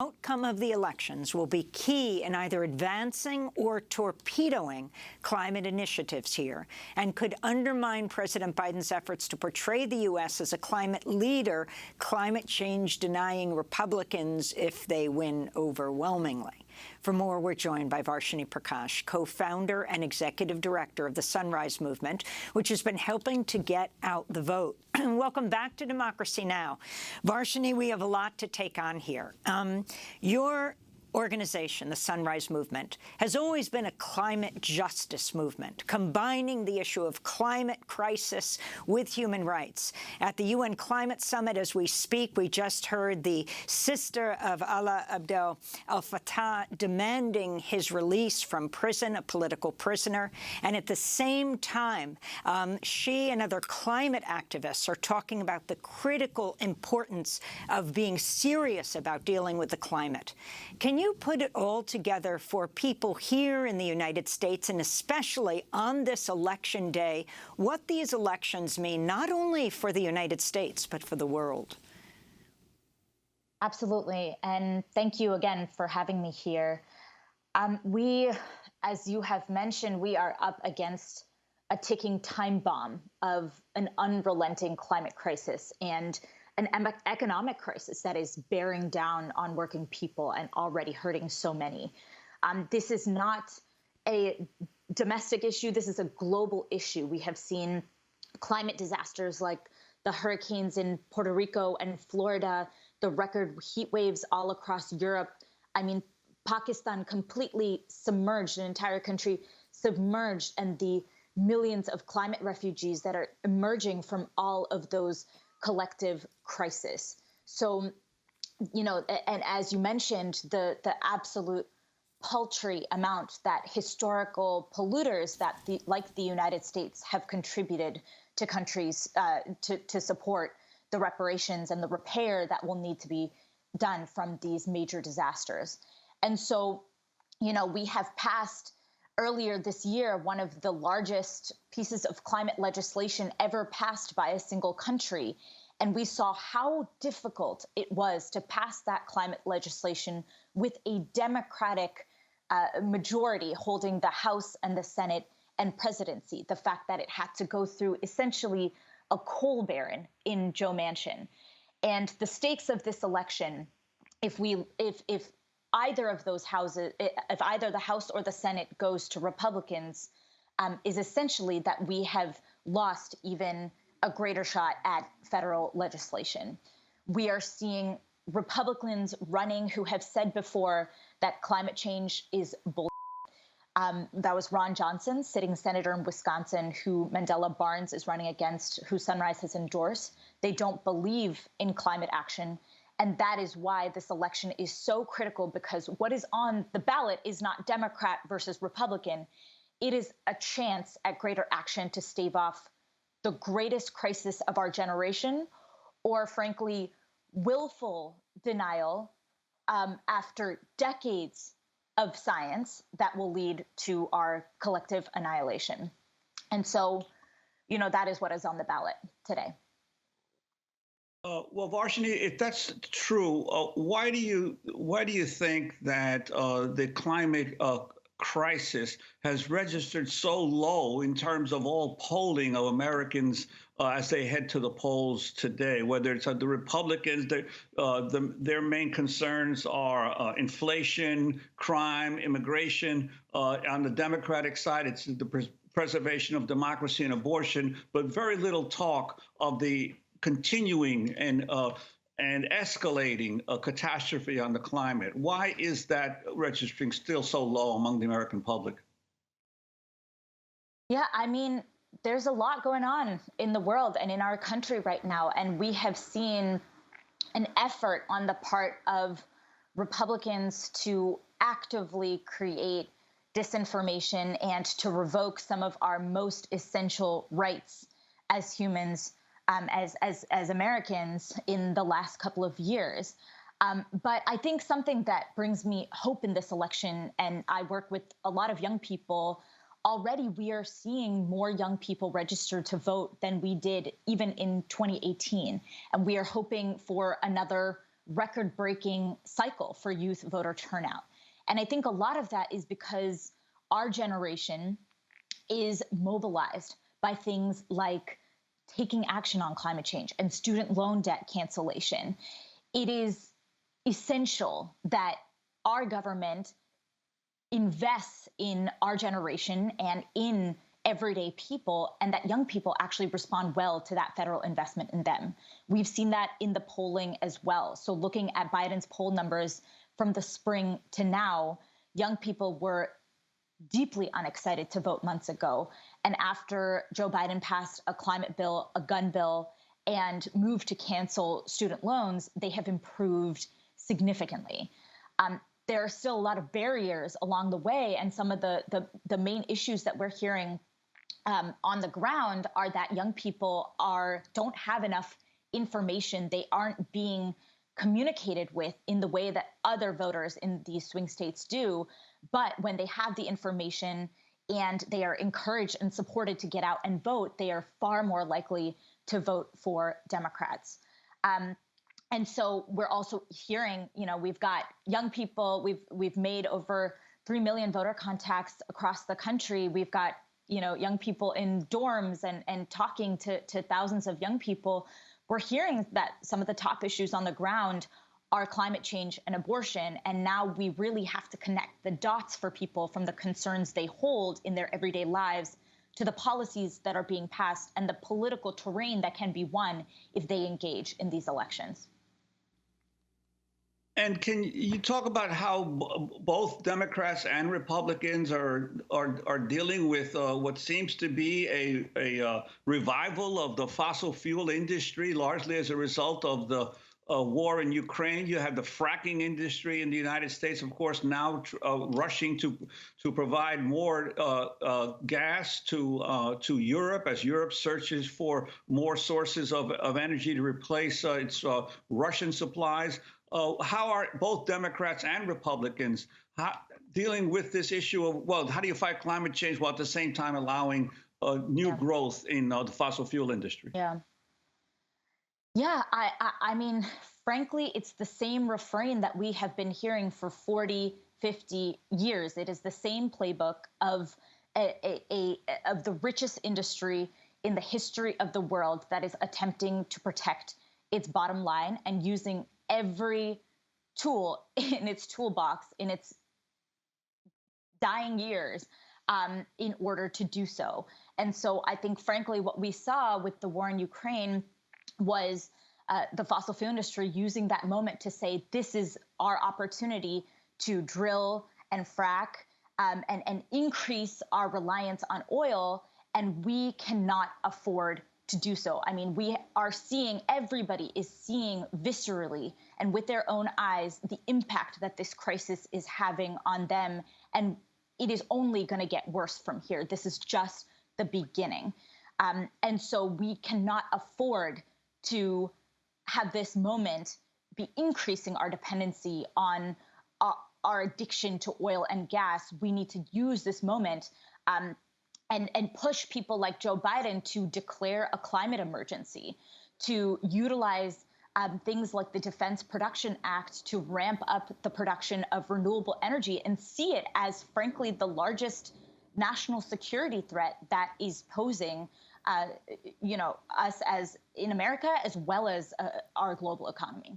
Outcome of the elections will be key in either advancing or torpedoing climate initiatives here and could undermine President Biden's efforts to portray the U.S. as a climate leader, climate change denying Republicans if they win overwhelmingly. For more, we're joined by Varshini Prakash, co-founder and executive director of the Sunrise Movement, which has been helping to get out the vote. Welcome back to Democracy Now! Varshini, we have a lot to take on here. Your organization, the Sunrise Movement, has always been a climate justice movement, combining the issue of climate crisis with human rights. At the UN Climate Summit, as we speak, we just heard the sister of Alaa Abdel al-Fattah demanding his release from prison, a political prisoner. And at the same time, she and other climate activists are talking about the critical importance of being serious about dealing with the climate. Can you put it all together for people here in the United States, and especially on this election day, what these elections mean not only for the United States, but for the world? Absolutely. And thank you again for having me here. We, as you have mentioned, we are up against a ticking time bomb of an unrelenting climate crisis and an economic crisis that is bearing down on working people and already hurting so many. This is not a domestic issue. This is a global issue. We have seen climate disasters like the hurricanes in Puerto Rico and Florida, the record heat waves all across Europe. I mean, Pakistan completely submerged, an entire country submerged, and the millions of climate refugees that are emerging from all of those collective crisis. So, you know, and as you mentioned, the absolute paltry amount that historical polluters that like the United States have contributed to countries to support the reparations and the repair that will need to be done from these major disasters. And so, you know, we have passed earlier this year one of the largest pieces of climate legislation ever passed by a single country. And we saw how difficult it was to pass that climate legislation with a Democratic majority holding the House and the Senate and presidency. The fact that it had to go through essentially a coal baron in Joe Manchin. And the stakes of this election, if either of those houses, if either the House or the Senate goes to Republicans, is essentially that we have lost even a greater shot at federal legislation. We are seeing Republicans running who have said before that climate change is bull. That was Ron Johnson, sitting senator in Wisconsin, who Mandela Barnes is running against, who Sunrise has endorsed. They don't believe in climate action. And that is why this election is so critical, because what is on the ballot is not Democrat versus Republican. It is a chance at greater action to stave off the greatest crisis of our generation, or frankly, willful denial after decades of science that will lead to our collective annihilation. And so, you know, that is what is on the ballot today. Well, Varshini, if that's true, why do you think that the climate crisis has registered so low in terms of all polling of Americans as they head to the polls today? Whether it's the Republicans, their main concerns are inflation, crime, immigration. On the Democratic side, it's the preservation of democracy and abortion, but very little talk of the continuing and escalating a catastrophe on the climate. Why is that registering still so low among the American public? Yeah, I mean, there's a lot going on in the world and in our country right now. And we have seen an effort on the part of Republicans to actively create disinformation and to revoke some of our most essential rights as humans, as Americans in the last couple of years. But I think something that brings me hope in this election, and I work with a lot of young people, already we are seeing more young people register to vote than we did even in 2018. And we are hoping for another record-breaking cycle for youth voter turnout. And I think a lot of that is because our generation is mobilized by things like taking action on climate change and student loan debt cancellation. It is essential that our government invests in our generation and in everyday people, and that young people actually respond well to that federal investment in them. We've seen that in the polling as well. So looking at Biden's poll numbers from the spring to now, young people were deeply unexcited to vote months ago. And after Joe Biden passed a climate bill, a gun bill, and moved to cancel student loans, they have improved significantly. There are still a lot of barriers along the way, and some of the main issues that we're hearing on the ground are that young people don't have enough information. They aren't being communicated with in the way that other voters in these swing states do. But when they have the information and they are encouraged and supported to get out and vote, they are far more likely to vote for Democrats. And so we're also hearing, we've got young people, we've made over 3 million voter contacts across the country. We've got, young people in dorms and talking to thousands of young people. We're hearing that some of the top issues on the ground are climate change and abortion. And now we really have to connect the dots for people from the concerns they hold in their everyday lives to the policies that are being passed and the political terrain that can be won if they engage in these elections. And can you talk about how both Democrats and Republicans are dealing with what seems to be a revival of the fossil fuel industry, largely as a result of the war in Ukraine? You have the fracking industry in the United States, of course, now rushing to provide more gas to Europe as Europe searches for more sources of energy to replace its Russian supplies. How are both Democrats and Republicans dealing with this issue of, how do you fight climate change while at the same time allowing new growth in the fossil fuel industry? Yeah, I mean, frankly, it's the same refrain that we have been hearing for 40, 50 years. It is the same playbook of of the richest industry in the history of the world that is attempting to protect its bottom line and using every tool in its toolbox in its dying years in order to do so. And so I think, frankly, what we saw with the war in Ukraine was the fossil fuel industry using that moment to say, this is our opportunity to drill and frack and increase our reliance on oil, and we cannot afford to do so. I mean, we are seeing, everybody is seeing viscerally and with their own eyes the impact that this crisis is having on them. And it is only going to get worse from here. This is just the beginning. And so we cannot afford to have this moment be increasing our dependency on our addiction to oil and gas. We need to use this moment and push people like Joe Biden to declare a climate emergency, to utilize things like the Defense Production Act to ramp up the production of renewable energy and see it as, frankly, the largest national security threat that is posing, us as in America, as well as our global economy.